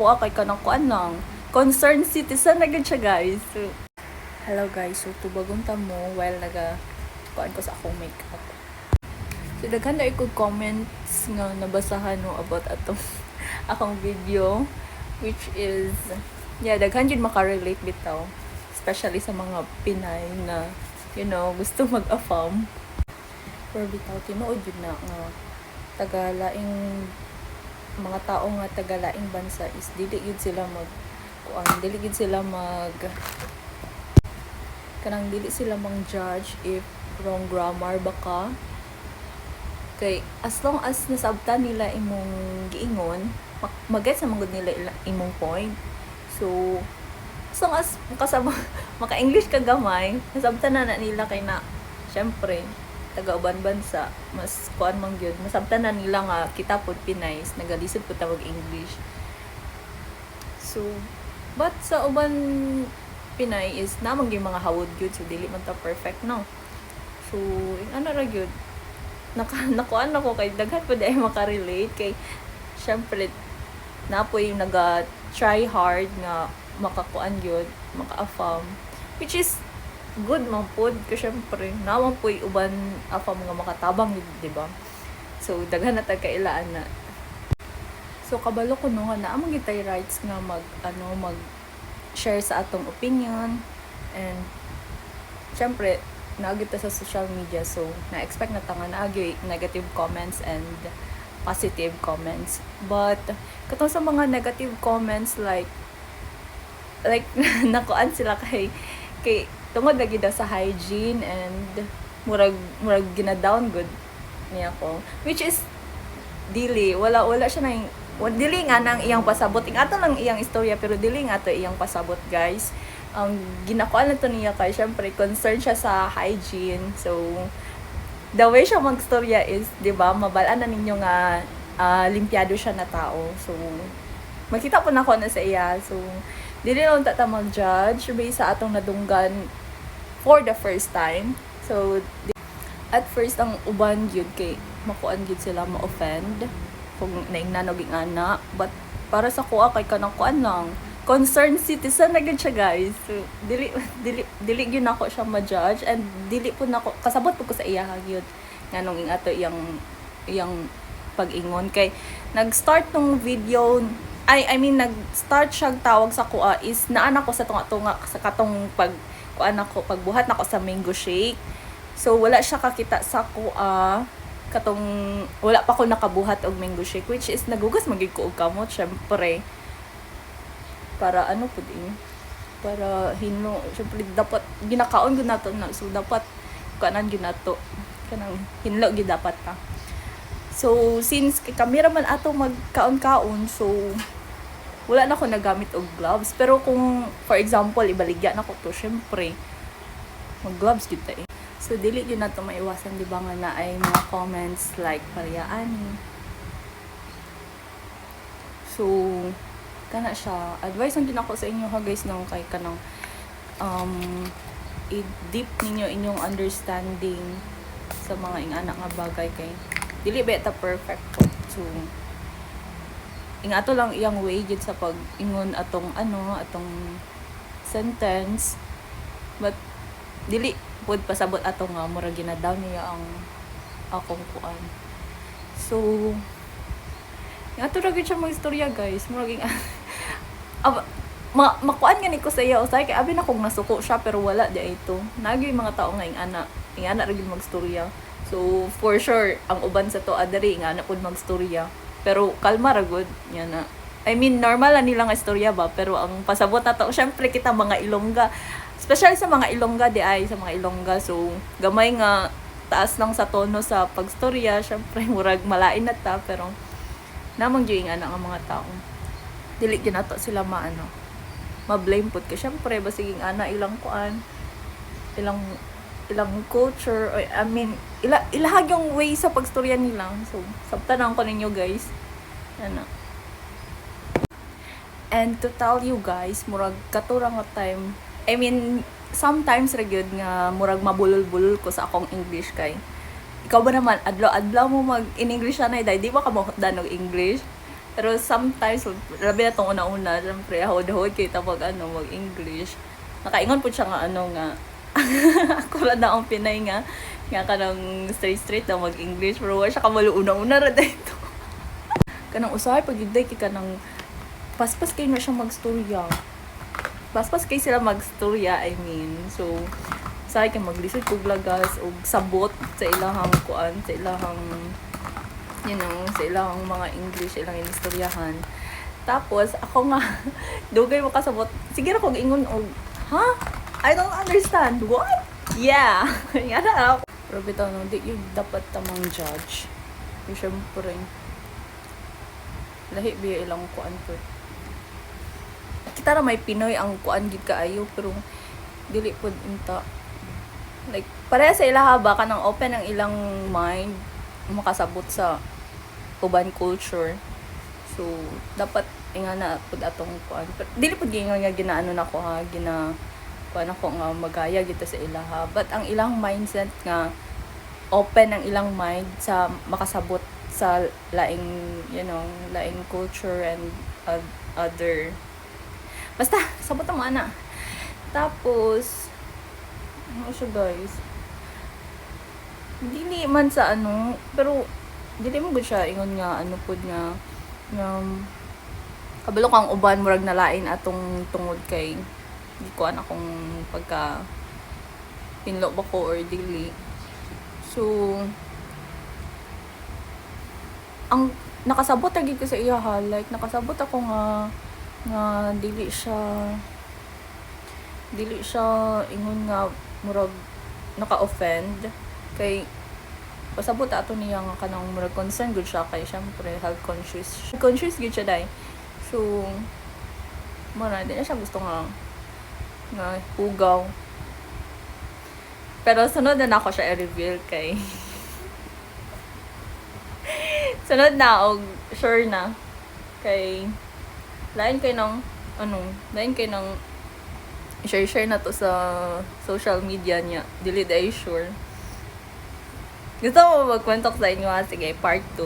Wa kay kanang kuan lang. Concerned citizen na gid siya, guys. So, hello guys, so tubagong ta mo while kuan ko sa akong makeup. So daghan na ikog comments nga nabasahan no about atong akong video, which is daghan jud makarelate bitaw, especially sa mga Pinay na gusto mag-affirm. Pero bitaw tinuod jud na nga tagalaing mga tao nga tagalaing bansa is dili gid sila dili sila mang judge if wrong grammar baka kay as long as nasabtan nila imong giingon mag-get sa manggod nila imong point. So as long as maka-English ka gamay, nasabtan na nila kay na syempre taga-uban bansa, mas kuan man gyud masabtan na nila nga kita pod Pinay nagalisod po tawag English. So but sa uban Pinay is namang gyud mga hawod gyud, so dili man ta perfect no. So ano ra gyud nakuan ako kay daghan po dai makarelate kay syempre napoy naga-try hard nga makakuan gyud maka-affirm, which is good man pod kasi syempre naman po uban apa mga makatabang di ba. So daghan na tag kailaan na. So kabalo ko no na among gitay rights nga mag share sa atong opinion, and syempre naagita sa social media, so na-expect na tanga naagi negative comments and positive comments. But katong sa mga negative comments like nakuan sila kay tungod lagi daw sa hygiene and murag gina-down good niya ko, which is wala siya nang dili nga nang iyang pasabot ato lang iyang istorya, pero dili nga to iyang pasabot, guys. Ang ginakuan na to niya kay syempre concerned siya sa hygiene. So the way siya magstorya is, di ba, mabalaan na ninyo nga limpyado siya na tao. So makita po na ko na sa iya. So dili lang ta mag-judge based sa atong nadunggan for the first time. So at first ang uban gyud kay makuan gyud sila ma-offend kung naingnanog ing ana, but para sa kuha kay kanang kuan lang concerned citizen na gyud siya, guys. So dili gyud nako siya ma-judge, and dili po nako kasabot po ko sa iya gyud nganong ing ato iyang pag-ingon kay nag-start tong video. I mean nag-start siya tawag sa kuha is naana ko sa tunga sa katong pagbuhat nako sa mango shake. So wala siya kakita sa kuha katong wala pa ko nakabuhat og mango shake, which is nagugas magig ko og kamot syempre para pud para syempre dapat ginakaon gyud nato na, so dapat kanan gyud nato kanang hinlo gyud dapat ta. So since kamera man ato magkaon-kaon, so wala na ko nagamit og gloves, pero kung for example ibaligya na ko to, syempre mag gloves gyud ta eh. So dili gyud nato maiwasan, di ba, nga na ay mga comments like pariyaan. So kana siya advice ang ginako sa inyo ha, guys, nang kay kanang i-deep ninyo inyong understanding sa mga ingana nga bagay kay dili beta perfect po. So ato lang iyang way gid sa pag-ingon atong sentence, but dili pud pasabot ato nga mura gina-down niya ang akong kuan. So ato ra gid siya mga istorya, guys, mura ging makuan nga ni ko sa iya usay kay abi na kong nasuko siya, pero wala di ito nagi mga tao nga ingana ra gid magstorya. So for sure ang uban sa to adari nga na pud magstorya, pero kalma ra gud nya na. I mean normal na nilang istorya ba, pero ang pasabot na to syempre kita mga Ilongga, especially sa mga Ilongga sa mga Ilongga, so gamay nga taas lang sa tono sa pagstorya, syempre murag malain na ta, pero namang gyud nga nga mga tao dili gyud nato sila ma-blame pud kay syempre basiging ilang kuan ilang culture, or I mean ilahag yung way sa pagstorya nila. So sabtanan ko ninyo, guys, and to tell you guys, murag katurang nga time, I mean sometimes ra gyud nga murag mabulol-bulol ko sa akong English kay ikaw ba naman adlaw mo mag in English na di ba ka mo og English. Pero sometimes, labi na itong una-una, syempre, hawad-hawad kayo tapos mag-English. Nakaingon po siya nga nga, ako lang na ang Pinay nga ka ng straight na mag-English, pero wala siya kamalo una-una rin dito. Kanang usahay, pag hindi ka ng paspas kayo na siya mag-storya. Paspas kayo sila mag-storya, I mean. So, usahay kayo maglisod kog lagas o sabot sa ilahang kuan, sa ilahang sa ilahang mga English, ilang istoryahan. Tapos, ako nga, dugay mo kasabot. Sige na kong ingon og, ha? I don't understand. What? Yeah. Nga na ako. Pero bitaw no, di yung dapat tamang judge. Yung syempre, lahi biya ilang kuan ko. Kita na may Pinoy ang kuan gid kaayo, pero dili pod inta. Like, pareha sa ilaha ba ka ng open ang ilang mind makasabot sa uban culture. So, dapat nga na pud atong kuan. Dili pud gingon nga ginaano nako ha, kuan ako nga magaya gito sa ilaha. But ang ilang mindset nga open ang ilang mind sa makasabot sa laing, laing culture and other. Basta, sabot mo ana. Tapos, ano siya guys? Dili man sa pero dili mo gud siya ingon nga pod nga kabalo kang uban murag nalain atong tungod kay di ko akong pagka pinlo ba ko or dili. So, ang nakasabot lagi ko sa iya ha, like nakasabot ako nga dili siya ingon nga murag naka-offend kay pasabot ato niya nga kanang murag concern gud siya kay syempre health conscious gud siya dai. So mura di na siya gusto nga hugaw. Pero sunod na ako siya i-reveal kay sunod na og sure na kay lain kay ng share na to sa social media niya. Dili day sure. Gusto mo magkwento ko sa inyo ha? Sige, part 2.